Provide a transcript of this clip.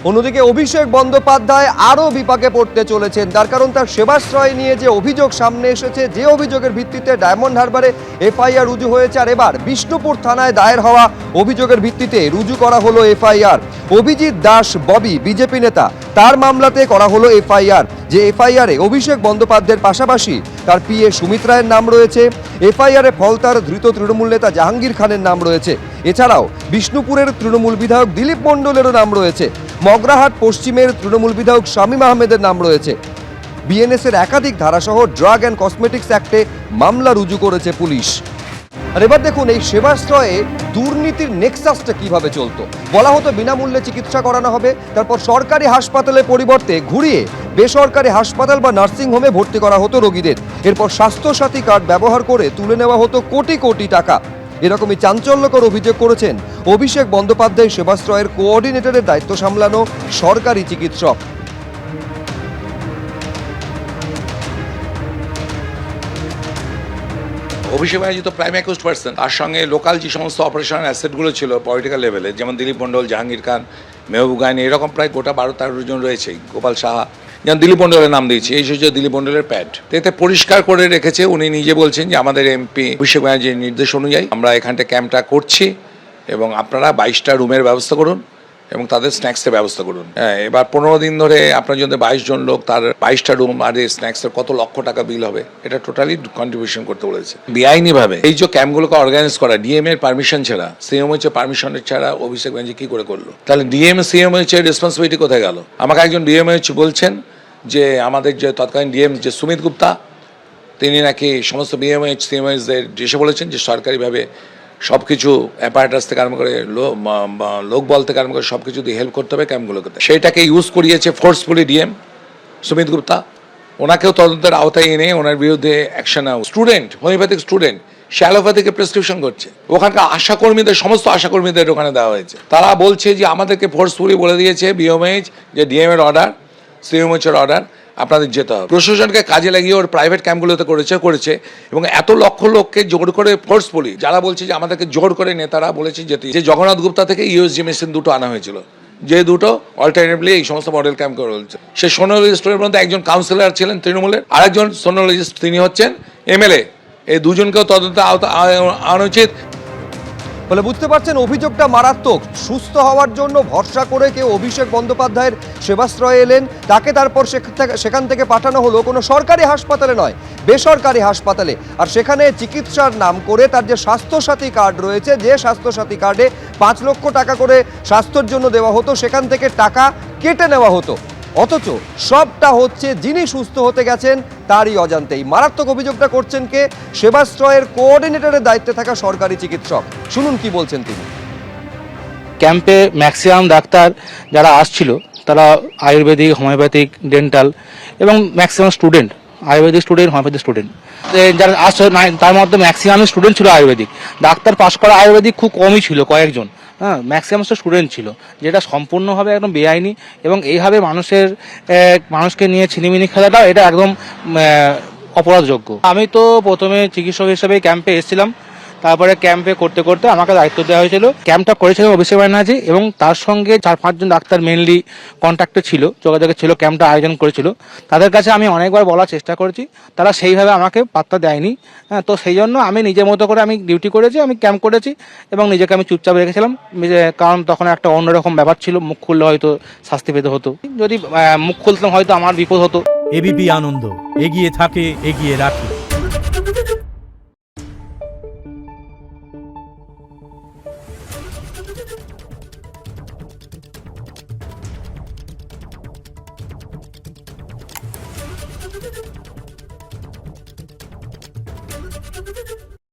অন্যদিকে অভিষেক বন্দ্যোপাধ্যায় আরও বিপাকে পড়তে চলেছেন, তার কারণ তার সেবাশ্রয় নিয়ে যে অভিযোগ সামনে এসেছে, যে অভিযোগের ভিত্তিতে ডায়মন্ড হারবারে এফআইআর রুজু হয়েছে, আর এবার বিষ্ণুপুর থানায় দায়ের হওয়া অভিযোগের ভিত্তিতে রুজু করা হলো এফআইআর। অভিজিৎ দাস ববি বিজেপি নেতা, তার মামলাতে করা হলো এফআইআর। যে এফআইআরে অভিষেক বন্দ্যোপাধ্যায়ের পাশাপাশি তার পিএ সুমিত রায়ের নাম রয়েছে। এফআইআরে ফলতার ধৃত তৃণমূল নেতা জাহাঙ্গীর খানের নাম রয়েছে। এছাড়াও বিষ্ণুপুরের তৃণমূল বিধায়ক দিলীপ মণ্ডলেরও নাম রয়েছে। মগরাহাট পশ্চিমের তৃণমূল বিধায়ক শামীম আহমেদের নাম রয়েছে। বিএনএসের একাধিক ধারাসহ ড্রাগ অ্যান্ড কসমেটিক্স অ্যাক্টে মামলা রুজু করেছে পুলিশ। আর এবার দেখুন এই সেবাশ্রয়ে দুর্নীতির নেক্সাসটা কিভাবে চলতো। বলা হতো বিনামূল্যে চিকিৎসা করানো হবে, তারপর সরকারি হাসপাতালের পরিবর্তে ঘুরিয়ে বেসরকারি হাসপাতাল বা নার্সিংহোমে ভর্তি করা হতো রোগীদের। এরপর স্বাস্থ্যসাথী কার্ড ব্যবহার করে তুলে নেওয়া হতো কোটি কোটি টাকা। এরকমই চাঞ্চল্যকর অভিযোগ করেছেন অভিষেক বন্দ্যোপাধ্যায় সেবাশ্রয়ের কোঅর্ডিনেটরের দায়িত্ব সামলানো সরকারি চিকিৎসক। অভিষেক ব্যানার্জি তো প্রাইম অ্যাকিউজড পার্সন, তার সঙ্গে লোকাল যে সমস্ত অপারেশন অ্যাসেটগুলো ছিল পলিটিক্যাল লেভেলে, যেমন দিলীপ মণ্ডল, জাহাঙ্গীর খান, মেহবুব গাইনি, এরকম প্রায় গোটা 12-13 জন রয়েছেই, গোপাল সাহা, যেমন দিলীপ মণ্ডলের নাম দিয়েছি, এই হচ্ছে দিলীপ মণ্ডলের প্যাড। এতে পরিষ্কার করে রেখেছে, উনি নিজে বলছেন যে আমাদের এমপি অভিষেক ব্যানার্জির নির্দেশ অনুযায়ী আমরা এখানটা ক্যাম্পটা করছি এবং আপনারা 22টা রুমের ব্যবস্থা করুন এবং তাদের স্ন্যাক্সের ব্যবস্থা করুন। হ্যাঁ, এবার 15 দিন ধরে আপনার যদি 22 জন লোক, তার 22টা রুম আর এই স্ন্যাক্সের কত লক্ষ টাকা বিল হবে, এটা টোটালি কন্ট্রিবিউশন করতে বলেছে। বেআইনিভাবে এই যে ক্যাম্পগুলোকে অর্গানাইজ করা ডিএম এর পারমিশন ছাড়া, সিএমএইচ এর পারমিশনের ছাড়া অভিষেক ব্যানার্জি কি করে করলো? তাহলে ডিএম সিএমএইচ এর রেসপন্সিবিলিটি কোথায় গেল? আমাকে একজন ডিএমএইচ বলছেন যে আমাদের যে তৎকালীন ডিএম যে সুমিত গুপ্তা, তিনি নাকি সমস্ত বিএমএইচ সিএমএইচদের এসে বলেছেন যে সরকারিভাবে সব কিছু অ্যাপারেটাস থেকে আরম্ভ করে লোকবল থেকে আরম্ভ করে সব কিছু দিয়ে হেল্প করতে হবে ক্যাম্পগুলোকে। সেইটাকে ইউজ করিয়েছে ফোর্সফুলি ডিএম সুমিত গুপ্তা। ওনাকেও তদন্তের আওতায় এনে ওনার বিরুদ্ধে অ্যাকশন নেওয়া। স্টুডেন্ট, হোমিওপ্যাথিক স্টুডেন্ট, সে অ্যালোপ্যাথিকে প্রেসক্রিপশন করছে। ওখানকার আশাকর্মীদের, সমস্ত আশাকর্মীদের ওখানে দেওয়া হয়েছে। তারা বলছে যে আমাদেরকে ফোর্সফুলি বলে দিয়েছে বিএমএইচ যে ডিএম এর অর্ডার, সিএমএইচ এর অর্ডার, আপনাদের যেতে হবে। প্রশাসনকে কাজে লাগিয়ে ওর প্রাইভেট ক্যাম্পগুলোতে করেছে এবং এত লক্ষ লোককে জোর করে ফোর্সফুলি, যারা বলছে যে আমাদেরকে জোর করে নেতারা বলেছে যেতে, যে জগন্নাথ গুপ্তা থেকে ইউএসজি মেশিন দুটো আনা হয়েছিল, যে দুটো অল্টারনেটিভলি এই সমস্ত মডেল ক্যাম্প করে বলছে। সে সোনোলজিস্টের মধ্যে একজন কাউন্সিলর ছিলেন তৃণমূলের, আরেকজন সোনোলজিস্ট, তিনি হচ্ছেন এমএলএ। এই দুজনকেও তদন্তে আনা উচিত। বলে বুঝতে পারছেন অভিযোগটা মারাত্মক। সুস্থ হওয়ার জন্য ভরসা করে কেউ অভিষেক বন্দ্যোপাধ্যায়ের সেবাশ্রয়ে এলেন, তাকে তারপর সেখান থেকে পাঠানো হলো কোনো সরকারি হাসপাতালে নয়, বেসরকারি হাসপাতালে। আর সেখানে চিকিৎসার নাম করে তার যে স্বাস্থ্যসাথী কার্ড রয়েছে, যে স্বাস্থ্যসাথী কার্ডে 5 লক্ষ টাকা করে স্বাস্থ্যের জন্য দেওয়া হতো, সেখান থেকে টাকা কেটে নেওয়া হতো। অথচ সবটা হচ্ছে যিনি সুস্থ হতে গেছেন তারই অজান্তেই। মারাত্মক অভিযোগটা করছেন কে? সেবাশ্রয়ের কোঅর্ডিনেটরের দায়িত্বে থাকা সরকারি চিকিৎসক। শুনুন কি বলছেন তিনি। ক্যাম্পে ম্যাক্সিমাম ডাক্তার যারা আসছিল তারা আয়ুর্বেদিক, হোমিওপ্যাথিক, ডেন্টাল এবং maximum student, Ayurvedic student, homeopathic student, যারা আসছে তার মধ্যে ম্যাক্সিমাম স্টুডেন্ট ছিল আয়ুর্বেদিক। ডাক্তার পাশ করা আয়ুর্বেদিক খুব কমই ছিল, কয়েকজন। হ্যাঁ, ম্যাক্সিমাম স্টুডেন্ট ছিল, যেটা সম্পূর্ণভাবে একদম বেআইনি। এবং এইভাবে মানুষকে নিয়ে ছিনিমিনি খেলাটা এটা একদম অপরাধযোগ্য। আমি তো প্রথমে চিকিৎসক হিসেবে ক্যাম্পে এসেছিলাম, তারপরে ক্যাম্পে করতে করতে আমাকে দায়িত্ব দেওয়া হয়েছিল। ক্যাম্পটা করেছিলেন অভিষেক ব্যানার্জি এবং তার সঙ্গে 4-5 জন ডাক্তার মেনলি কন্ট্যাক্টে ছিল, যোগাযোগে ছিল, ক্যাম্পটা আয়োজন করেছিল। তাদের কাছে আমি অনেকবার বলার চেষ্টা করেছি, তারা সেইভাবে আমাকে পাত্তা দেয়নি। হ্যাঁ, তো সেই জন্য আমি নিজের মতো করে আমি ডিউটি করেছি, আমি ক্যাম্প করেছি এবং নিজেকে আমি চুপচাপ রেখেছিলাম, কারণ তখন একটা অন্যরকম ব্যাপার ছিল। মুখ খুললে হয়তো শাস্তি পেতে হতো, যদি মুখ খুলতাম হয়তো আমার বিপদ হতো। এবিপি আনন্দ, এগিয়ে থাকে, এগিয়ে রাখে। Thank you.